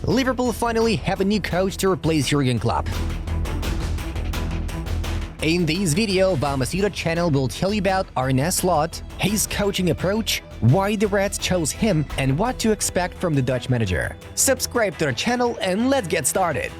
Liverpool finally have a new coach to replace Jurgen Klopp. In this video, Vamosito channel will tell you about Arne Slot, his coaching approach, why the Reds chose him, and what to expect from the Dutch manager. Subscribe to the channel and let's get started!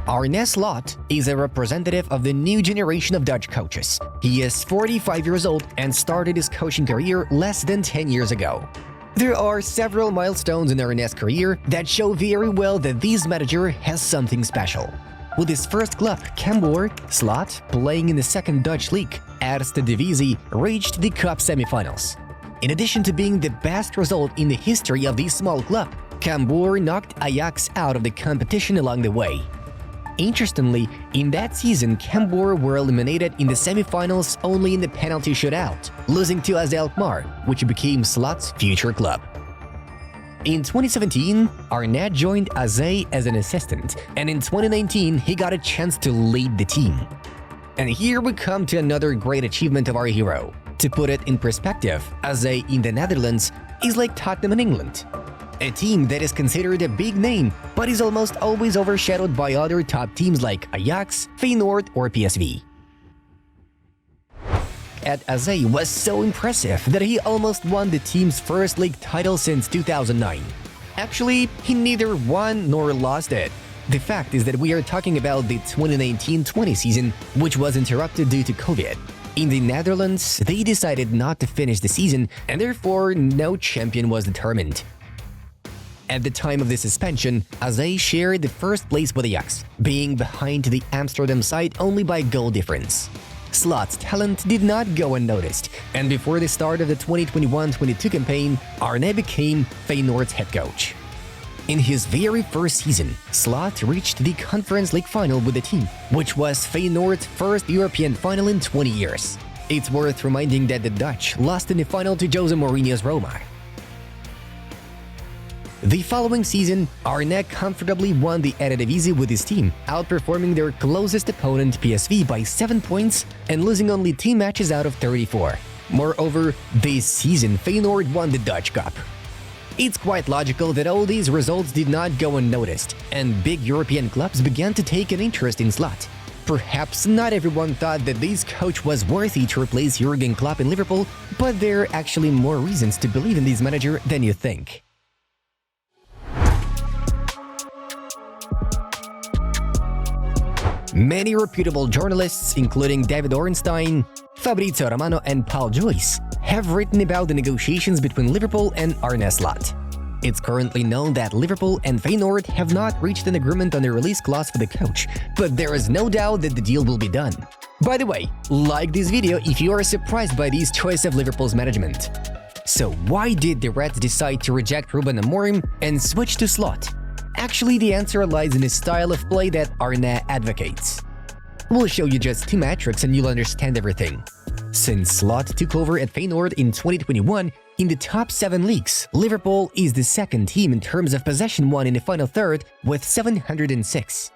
Arne Slot is a representative of the new generation of Dutch coaches. He is 45 years old and started his coaching career less than 10 years ago. There are several milestones in Arne's career that show very well that this manager has something special. With his first club, Cambuur Slot, playing in the second Dutch league, Eerste Divisie, reached the cup semifinals. In addition to being the best result in the history of this small club, Cambuur knocked Ajax out of the competition along the way. Interestingly, in that season, Cambuur were eliminated in the semifinals only in the penalty shootout, losing to AZ Alkmaar, which became Slot's future club. In 2017, Arne joined AZ as an assistant, and in 2019 he got a chance to lead the team. And here we come to another great achievement of our hero. To put it in perspective, AZ in the Netherlands is like Tottenham in England. A team that is considered a big name, but is almost always overshadowed by other top teams like Ajax, Feyenoord or PSV. At AZ was so impressive that he almost won the team's first league title since 2009. Actually, he neither won nor lost it. The fact is that we are talking about the 2019-20 season, which was interrupted due to COVID. In the Netherlands, they decided not to finish the season, and therefore no champion was determined. At the time of the suspension, AZ shared the first place with Ajax, being behind the Amsterdam side only by goal difference. Slot's talent did not go unnoticed, and before the start of the 2021-22 campaign, Arne became Feyenoord's head coach. In his very first season, Slot reached the Conference League final with the team, which was Feyenoord's first European final in 20 years. It's worth reminding that the Dutch lost in the final to Jose Mourinho's Roma. The following season, Arne comfortably won the Eredivisie with his team, outperforming their closest opponent PSV by 7 points and losing only 2 matches out of 34. Moreover, this season Feyenoord won the Dutch Cup. It's quite logical that all these results did not go unnoticed, and big European clubs began to take an interest in Slot. Perhaps not everyone thought that this coach was worthy to replace Jurgen Klopp in Liverpool, but there are actually more reasons to believe in this manager than you think. Many reputable journalists, including David Ornstein, Fabrizio Romano and Paul Joyce, have written about the negotiations between Liverpool and Arne Slot. It's currently known that Liverpool and Feyenoord have not reached an agreement on the release clause for the coach, but there is no doubt that the deal will be done. By the way, like this video if you are surprised by this choice of Liverpool's management. So why did the Reds decide to reject Ruben Amorim and switch to Slot? Actually, the answer lies in the style of play that Arne advocates. We'll show you just 2 metrics and you'll understand everything. Since Slot took over at Feyenoord in 2021, in the top 7 leagues, Liverpool is the second team in terms of possession won in the final third with 706.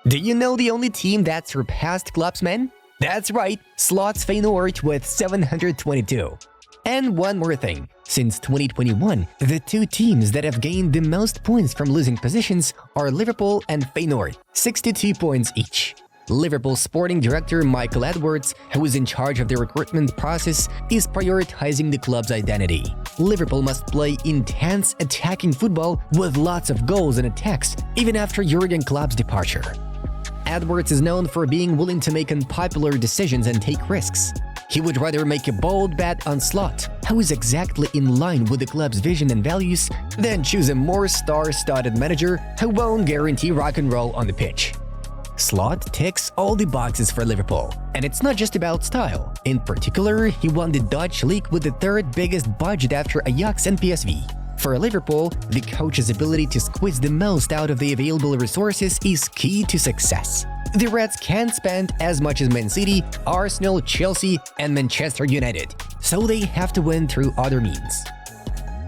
Do you know the only team that surpassed Klopp's men? That's right, Slot's Feyenoord with 722. And one more thing, since 2021, the 2 teams that have gained the most points from losing positions are Liverpool and Feyenoord, 62 points each. Liverpool sporting director Michael Edwards, who is in charge of the recruitment process, is prioritizing the club's identity. Liverpool must play intense attacking football with lots of goals and attacks, even after Jurgen Klopp's departure. Edwards is known for being willing to make unpopular decisions and take risks. He would rather make a bold bet on Slot, who is exactly in line with the club's vision and values, than choose a more star-studded manager who won't guarantee rock and roll on the pitch. Slot ticks all the boxes for Liverpool, and it's not just about style. In particular, he won the Dutch league with the 3rd biggest budget after Ajax and PSV. For Liverpool, the coach's ability to squeeze the most out of the available resources is key to success. The Reds can't spend as much as Man City, Arsenal, Chelsea, and Manchester United, so they have to win through other means.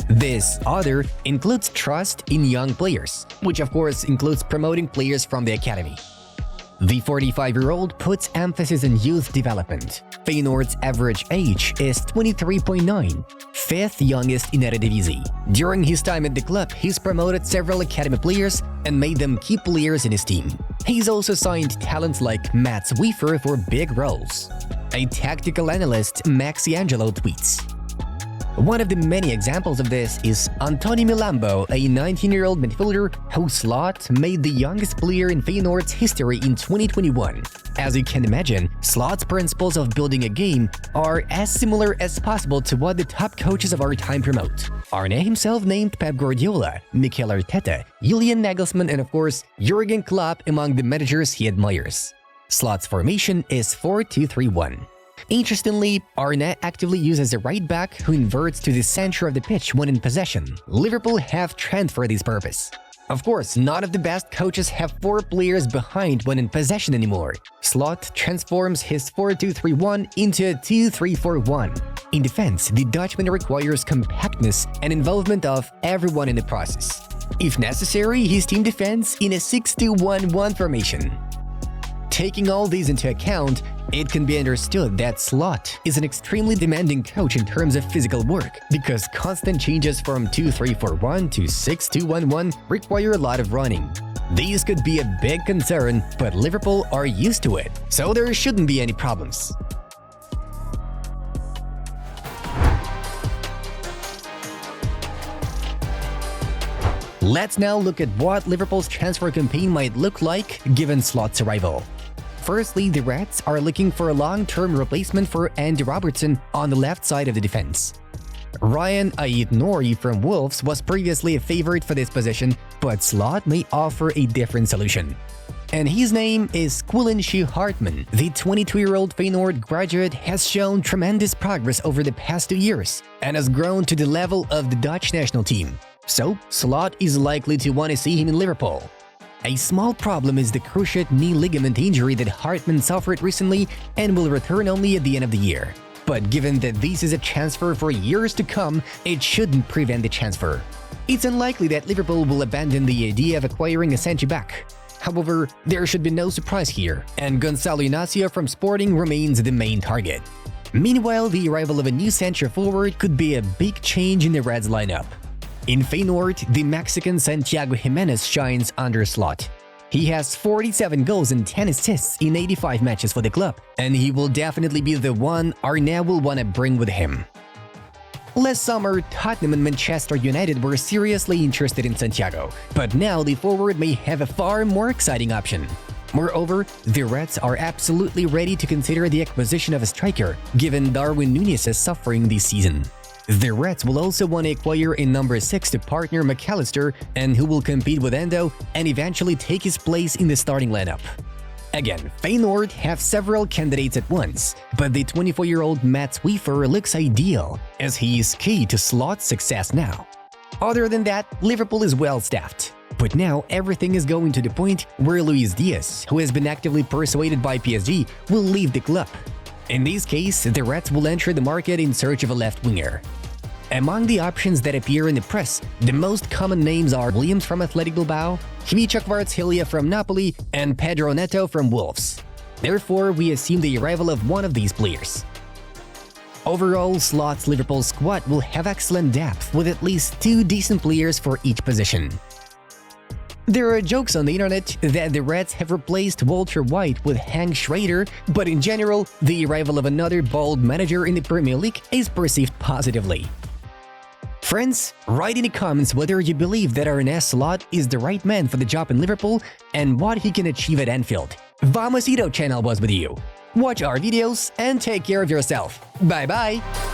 This other includes trust in young players, which of course includes promoting players from the academy. The 45-year-old puts emphasis on youth development. Feyenoord's average age is 23.9, fifth youngest in Eerste Divisie. During his time at the club, he's promoted several academy players and made them key players in his team. He's also signed talents like Mats Wiefer for big roles. A tactical analyst, Maxi Angelo, tweets, "One of the many examples of this is Anthony Milambo, a 19-year-old midfielder whose Slot made the youngest player in Feyenoord's history in 2021. As you can imagine, Slot's principles of building a game are as similar as possible to what the top coaches of our time promote. Arne himself named Pep Guardiola, Mikel Arteta, Julian Nagelsmann, and of course, Jurgen Klopp among the managers he admires. Slot's formation is 4-2-3-1. Interestingly, Arne actively uses a right back who inverts to the center of the pitch when in possession. Liverpool have Trent for this purpose. Of course, none of the best coaches have four players behind when in possession anymore. Slot transforms his 4-2-3-1 into a 2-3-4-1. In defense, the Dutchman requires compactness and involvement of everyone in the process. If necessary, his team defends in a 6-2-1-1 formation. Taking all these into account, it can be understood that Slot is an extremely demanding coach in terms of physical work, because constant changes from 2-3-4-1 to 6-2-1-1 require a lot of running. These could be a big concern, but Liverpool are used to it, so there shouldn't be any problems. Let's now look at what Liverpool's transfer campaign might look like given Slot's arrival. Firstly, the Reds are looking for a long-term replacement for Andy Robertson on the left side of the defense. Ryan Ait-Nouri from Wolves was previously a favorite for this position, but Slot may offer a different solution. And his name is Quillen Hartman. The 22-year-old Feyenoord graduate has shown tremendous progress over the past 2 years and has grown to the level of the Dutch national team. So, Slot is likely to want to see him in Liverpool. A small problem is the cruciate knee ligament injury that Hartman suffered recently and will return only at the end of the year. But given that this is a transfer for years to come, it shouldn't prevent the transfer. It's unlikely that Liverpool will abandon the idea of acquiring a centre-back. However, there should be no surprise here, and Gonçalo Inácio from Sporting remains the main target. Meanwhile, the arrival of a new centre-forward could be a big change in the Reds lineup. In Feyenoord, the Mexican Santiago Jimenez shines under Slot. He has 47 goals and 10 assists in 85 matches for the club, and he will definitely be the one Arne will want to bring with him. Last summer, Tottenham and Manchester United were seriously interested in Santiago, but now the forward may have a far more exciting option. Moreover, the Reds are absolutely ready to consider the acquisition of a striker, given Darwin Núñez's suffering this season. The Reds will also want to acquire a number 6 to partner McAllister and who will compete with Endo and eventually take his place in the starting lineup. Again, Feyenoord have several candidates at once, but the 24-year-old Mats Wiefer looks ideal, as he is key to Slot's success now. Other than that, Liverpool is well-staffed. But now everything is going to the point where Luis Diaz, who has been actively persuaded by PSG, will leave the club. In this case, the Reds will enter the market in search of a left winger. Among the options that appear in the press, the most common names are Williams from Athletic Bilbao, Khvicha Kvaratskhelia from Napoli, and Pedro Neto from Wolves. Therefore, we assume the arrival of one of these players. Overall, Slot's Liverpool squad will have excellent depth with at least 2 decent players for each position. There are jokes on the internet that the Reds have replaced Walter White with Hank Schrader, but in general, the arrival of another bold manager in the Premier League is perceived positively. Friends, write in the comments whether you believe that Arne Slot is the right man for the job in Liverpool and what he can achieve at Anfield. Vamosito channel was with you. Watch our videos and take care of yourself. Bye bye!